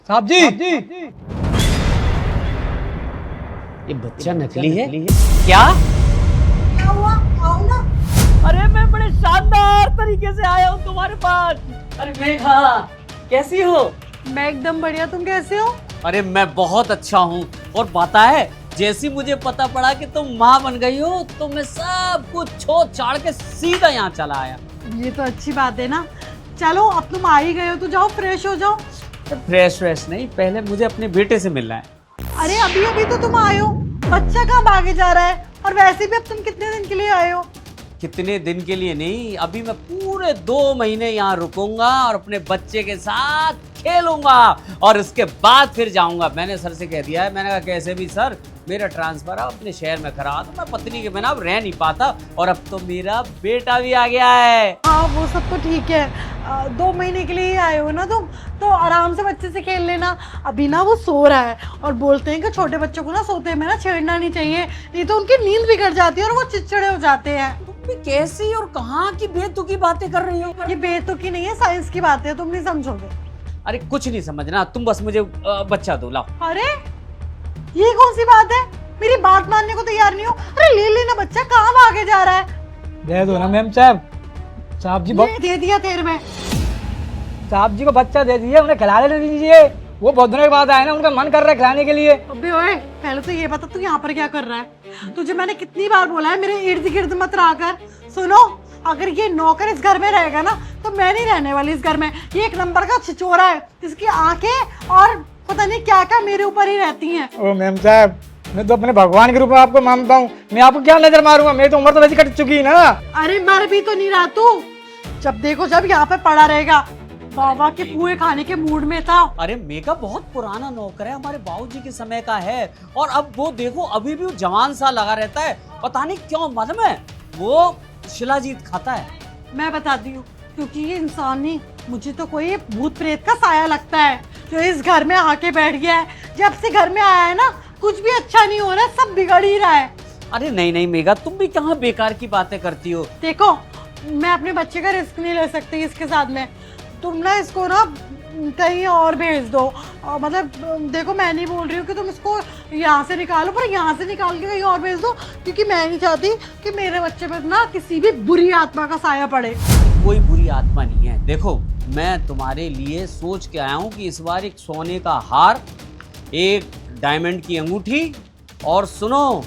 साहब जी ये बच्चा नकली है क्या? क्या हुआ? आओ ना। अरे मैं बड़े शानदार तरीके से आया हूँ तुम्हारे पास। अरे मेघा कैसी हो? मैं एकदम बढ़िया, तुम कैसे हो? अरे मैं बहुत अच्छा हूँ। और पता है जैसी मुझे पता पड़ा कि तुम माँ बन गई हो तो मैं सब कुछ छोड़ छाड़ के सीधा यहाँ चला आया। ये तो अच्छी बात है ना। चलो अब तुम आ ही गए हो तो जाओ फ्रेश हो जाओ। फ्रेश नहीं, पहले मुझे अपने बेटे से मिलना है। अरे अभी अभी तो तुम आए हो, बच्चा कहाँ भागे जा रहा है? और वैसे भी अब तुम कितने दिन के लिए आए हो? कितने दिन के लिए नहीं, अभी मैं पूरे 2 महीने यहाँ रुकूंगा और अपने बच्चे के साथ खेलूंगा और उसके बाद फिर जाऊंगा। मैंने सर से कह दिया है, मैंने कहा कैसे भी सर मेरा ट्रांसफर अब अपने शहर में करा दो, मैं पत्नी के बिना अब रह नहीं पाता। और अब तो मेरा बेटा भी आ गया है। हाँ वो सब तो ठीक है। 2 महीने के लिए ही आए हो ना तुम, तो आराम से बच्चे से खेल लेना। अभी ना वो सो रहा है और बोलते हैं कि छोटे बच्चों को ना सोते में ना छेड़ना नहीं चाहिए, नहीं तो उनकी नींद बिगड़ जाती है और वो चिड़चिड़े हो जाते हैं। तुम भी कैसी और कहाँ की बेतुकी बातें कर रही हो? ये बेतुकी नहीं है, साइंस की बात है, तुम नहीं समझोगे। अरे कुछ नहीं समझना, तुम बस मुझे बच्चा दो, लाओ। अरे ये कौन सी बात है? मेरी बात मानने को तैयार नहीं हो? अरे ले लेना बच्चा, कहाँ भागे जा रहा है? दे दो ना मैम साहब जी ये दे दिया तेरे में। साहब जी को बच्चा दे दीजिए, उन्हें खिला लेने दीजिए। वो बहुत दिनों के बाद आए ना, उनका मन कर रहा है खिलाने के लिए। अबे ओए, पहले तो ये बता तू यहाँ पर क्या कर रहा है? तुझे मैंने कितनी बार बोला है मेरे इर्द गिर्द मत रहा कर। सुनो, अगर ये नौकर इस घर में रहेगा ना तो मैं नहीं रहने वाली इस घर में। ये एक नंबर का छिचोरा है, इसकी आंखें और पता नहीं क्या क्या मेरे ऊपर ही रहती हैं। ओ मैम साहब, मैं तो अपने भगवान के रूप में आपको मानता हूँ, मैं आपको क्या नजर मारूंगा? मेरी तो उम्र तो वैसे कट चुकी है ना। अरे मर भी तो नहीं रहा तू, जब देखो जब यहाँ पे पड़ा रहेगा। बाबा के पुए खाने के मूड में था। अरे मेघा बहुत पुराना नौकर है, हमारे बाबूजी के समय का है। और अब वो देखो अभी भी वो जवान सा लगा रहता है, पता नहीं क्यों मन में वो शिलाजीत खाता है। मैं बताती हूँ, क्योंकि ये इंसान नहीं, मुझे तो कोई भूत प्रेत का साया लगता है जो इस घर में आके बैठ गया है। जब से घर में आया है ना, कुछ भी अच्छा नहीं हो रहा, सब बिगड़ ही रहा है। अरे नहीं मेघा, तुम भी कहाँ बेकार की बातें करती हो। देखो, मैं अपने बच्चे का रिस्क नहीं ले सकती इसके साथ में। तुम ना इसको ना कहीं और भेज दो। मतलब देखो, मैं नहीं बोल रही हूँ कि तुम इसको यहाँ से निकालो, पर यहाँ से निकाल के कहीं और भेज दो, क्योंकि मैं नहीं चाहती कि मेरे बच्चे पर ना किसी भी बुरी आत्मा का साया पड़े। कोई बुरी आत्मा नहीं है। देखो मैं तुम्हारे लिए सोच के आया हूँ कि इस बार एक सोने का हार, एक डायमंड की अंगूठी और सुनो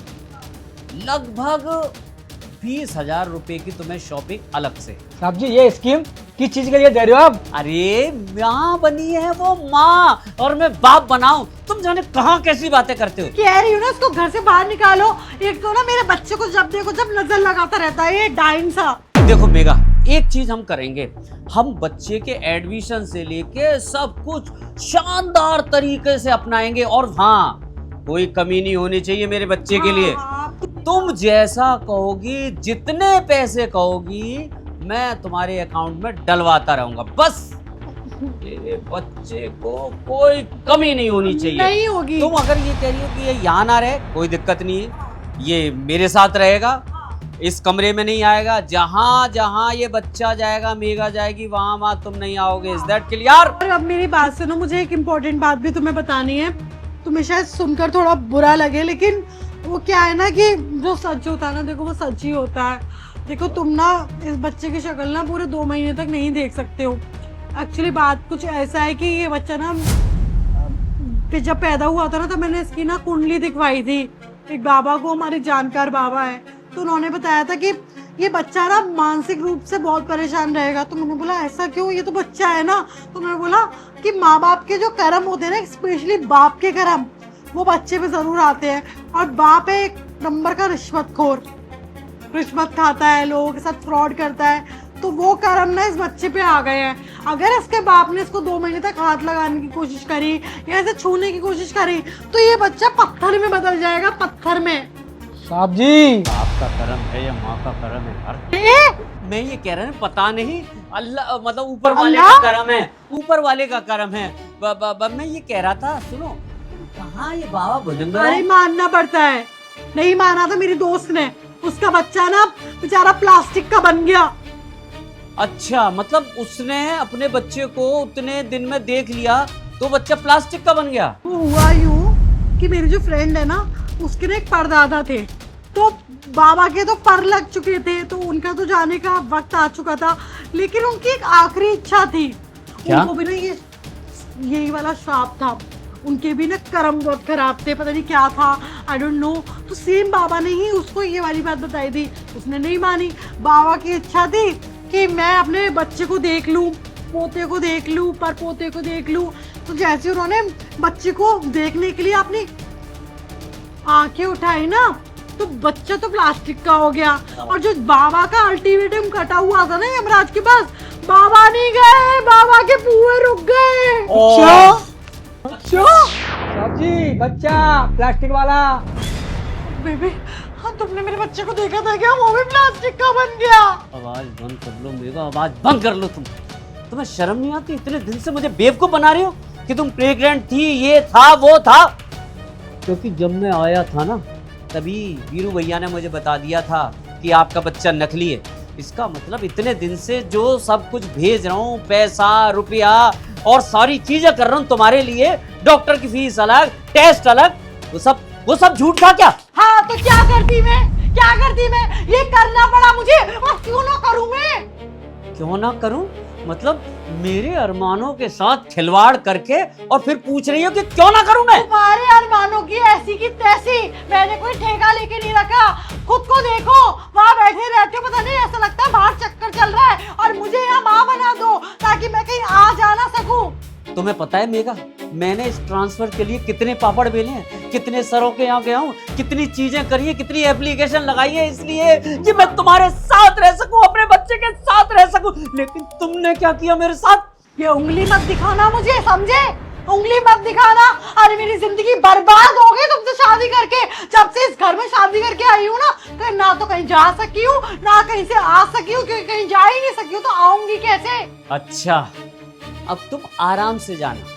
लगभग 20,000 रुपए की तुम्हें शॉपिंग अलग से। साहब जी ये स्कीम किस चीज के लिए दे रहे हो आप? अरे माँ बनी है वो माँ और मैं बाप बनाऊं, तुम जाने कहाँ कैसी बातें करते हो। कह रही हूँ ना, इसको घर से बाहर निकालो। एक तो ना मेरे बच्चे को जब देखो जब नजर लगाता रहता है ये डाइन सा। देखो मेघा, एक चीज हम करेंगे, हम बच्चे के एडमिशन से लेके सब कुछ शानदार तरीके से अपनाएंगे। और हाँ, कोई कमी नहीं होनी चाहिए मेरे बच्चे के लिए। तुम जैसा कहोगी, जितने पैसे कहोगी, मैं तुम्हारे अकाउंट में डलवाता रहूंगा। बस मेरे बच्चे को कोई कमी नहीं होनी चाहिए। नहीं होगी। तुम अगर ये कह रही हो कि ये यहाँ ना रहे, कोई दिक्कत नहीं है, ये मेरे साथ रहेगा, इस कमरे में नहीं आएगा। जहाँ जहाँ ये बच्चा जाएगा, मेघा जाएगी, वहाँ तुम नहीं आओगे। Is that clear? और अब मेरी बात सुनो, मुझे एक इम्पोर्टेंट बात भी तुम्हें बतानी है। तुम्हें शायद सुनकर थोड़ा बुरा लगे, लेकिन वो क्या है ना कि जो सच होता है ना, देखो वो सच ही होता है। देखो तुम ना इस बच्चे की शक्ल ना पूरे 2 महीने तक नहीं देख सकते हो। एक्चुअली बात कुछ ऐसा है कि ये बच्चा ना जब पैदा हुआ था ना, तो मैंने इसकी ना कुंडली दिखवाई थी एक बाबा को, हमारे जानकार बाबा है। तो उन्होंने बताया था कि ये बच्चा ना मानसिक रूप से बहुत परेशान रहेगा। तो मैंने बोला ऐसा क्यों, ये तो बच्चा है ना। तो मैंने बोला कि माँ बाप के जो कर्म होते हैं ना, स्पेशली बाप के कर्म, वो बच्चे पे जरूर आते हैं। और बाप है एक नंबर का रिश्वतखोर, रिश्वत खाता है, लोगों के साथ फ्रॉड करता है। तो वो कर्म ना इस बच्चे पे आ गए हैं। अगर इसके बाप ने इसको 2 महीने तक हाथ लगाने की कोशिश करी या इसे छूने की कोशिश करी, तो ये बच्चा पत्थर में बदल जाएगा, पत्थर में। साहब जी बाप का कर्म है या माँ का कर्म है यार? मैं ये कह रहा हूँ, पता नहीं, अल्लाह मतलब ऊपर वाले का कर्म है, ऊपर वाले का कर्म है। मैं ये कह रहा था, सुनो, कहाँ ये बाबा भुजंगर? अरे मानना पड़ता है, नहीं माना था मेरी दोस्त ने, उसका बच्चा ना बेचारा प्लास्टिक का बन गया। अच्छा, मतलब उसने अपने बच्चे को उतने दिन में देख लिया तो बच्चा प्लास्टिक का बन गया। वो हुआ यूं कि मेरी जो फ्रेंड है ना, उसके ना एक परदादा थे, तो बाबा के तो पर लग चुके थे, तो उनका तो जाने का वक्त आ चुका था, लेकिन उनकी एक आखिरी इच्छा थी। क्या? उनको भी ना यही वाला श्राप था, उनके भी ना कर्म बहुत खराब थे, पता नहीं क्या था, आई डोंट नो। तो सेम बाबा ने ही उसको ये वाली बात बताई थी, उसने नहीं मानी। बाबा की इच्छा थी कि मैं अपने बच्चे को देख लूं, पोते को देख लूं, पर पोते को देख लूं। तो जैसे उन्होंने बच्चे को देखने के लिए अपनी आंखें उठाई ना, तो बच्चा तो प्लास्टिक का हो गया। और जो बाबा का अल्टीमेटम कटा हुआ था ना यमराज के पास, बाबा नहीं गए, बाबा के पुए रुक गए। अच्छा साहब जी, बच्चा प्लास्टिक वाला। बेबी, हाँ तुमने मेरे बच्चे को देखा था क्या? वो भी प्लास्टिक का बन गया। आवाज बंद कर लो मेगा, आवाज बंद कर लो। तुम्हें शर्म नहीं आती? इतने दिन से मुझे बेवकूफ बना रही हो कि तुम प्रेग्नेंट थी, ये था वो था। क्योंकि जब मैं आया था ना, तभी वीरू भैया ने मुझे बता दिया था कि आपका बच्चा नकली है। इसका मतलब इतने दिन से जो सब कुछ भेज रहा हूँ, पैसा रुपया और सारी चीजें कर रहा हूँ तुम्हारे लिए, डॉक्टर की फीस अलग, टेस्ट अलग, वो सब झूठ था क्या? हाँ तो क्या करती मैं, क्या करती मैं? ये करना पड़ा मुझे, और क्यों ना करूं मैं? क्यों ना करूं? मतलब मेरे अरमानों के साथ खिलवाड़ करके और फिर पूछ रही हो कि क्यों ना करूं मैं? तुम्हारे अरमानों की ऐसी की तैसी, मैंने कोई ठेका लेके नहीं रखा। खुद को देखो, वहाँ बैठे रहते हो, पता नहीं ऐसा लगता है बाहर चक्कर चल रहा है, और मुझे यहाँ माँ बना दो ताकि मैं कहीं आ जा ना सकूं। तुम्हें पता है मेगा, मैंने इस ट्रांसफर के लिए कितने पापड़ बेले हैं, कितने सरों के यहाँ गया हूँ, कितनी चीजें करी है, कितनी एप्लीकेशन लगाई है, इसलिए कि मैं तुम्हारे साथ रह सकूं, अपने बच्चे के साथ रह सकूं। लेकिन तुमने क्या किया मेरे साथ? ये उंगली मत दिखाना मुझे, समझे? उंगली मत दिखाना। अरे मेरी जिंदगी बर्बाद हो गई तुमसे शादी करके। जब से इस घर में शादी करके आई हूँ ना तो कहीं जा सकी हूँ, ना कहीं से आ सकी हूँ, क्योंकि कहीं जा ही नहीं सकी हूँ, तो आऊंगी कैसे? अच्छा, अब तुम आराम से जाना,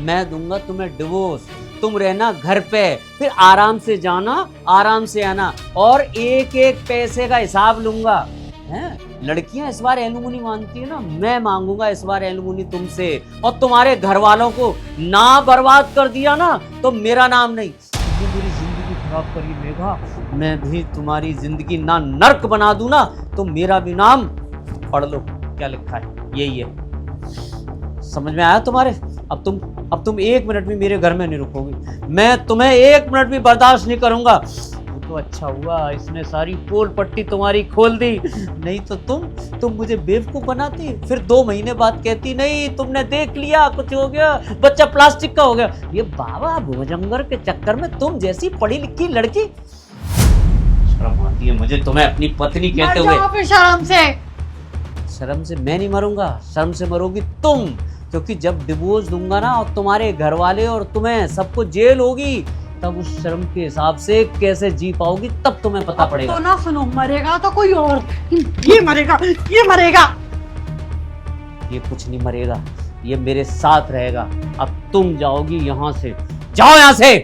मैं दूंगा तुम्हें डिवोर्स, तुम रहना घर पे, फिर आराम से जाना, आराम से आना, और एक एक पैसे का हिसाब लूंगा। हैं? लड़कियां इस बार एलुमनी मांगती है ना, मैं मांगूंगा इस बार एलुमनी तुमसे। और तुम्हारे घर वालों को ना बर्बाद कर दिया ना, तो मेरा नाम नहीं, मेरी जिंदगी खराब करी मेघा, मैं भी तुम्हारी जिंदगी ना नर्क बना दूं ना, तो मेरा भी नाम पढ़ लो, क्या लिखा है, यही है। समझ में आया तुम्हारे? अब तुम 1 मिनट भी मेरे घर में नहीं रुकोगी, मैं तुम्हें 1 मिनट भी बर्दाश्त नहीं करूंगा। तो अच्छा हुआ इसने सारी पोल पट्टी तुम्हारी खोल दी, नहीं तो तुम मुझे बेवकूफ बनाती, फिर 2 महीने बाद कहती नहीं तुमने देख लिया, कुछ हो गया, बच्चा प्लास्टिक का हो गया। ये बाबा भुजंगर के चक्कर में तुम जैसी पढ़ी लिखी लड़की, शर्म आती है मुझे तुम्हें अपनी पत्नी कहते हुए। फिर शर्म से। शर्म से मैं नहीं मरूंगा, शर्म से मरोगी तुम, क्योंकि जब डिवोर्स दूंगा ना और तुम्हारे घर वाले और तुम्हें सबको जेल होगी, तब उस शर्म के हिसाब से कैसे जी पाओगी तब तुम्हें पता पड़ेगा। तो ना सुनो, मरेगा तो कोई और, ये मरेगा, ये मरेगा। ये कुछ नहीं मरेगा, ये मेरे साथ रहेगा। अब तुम जाओगी यहाँ से, जाओ यहाँ से।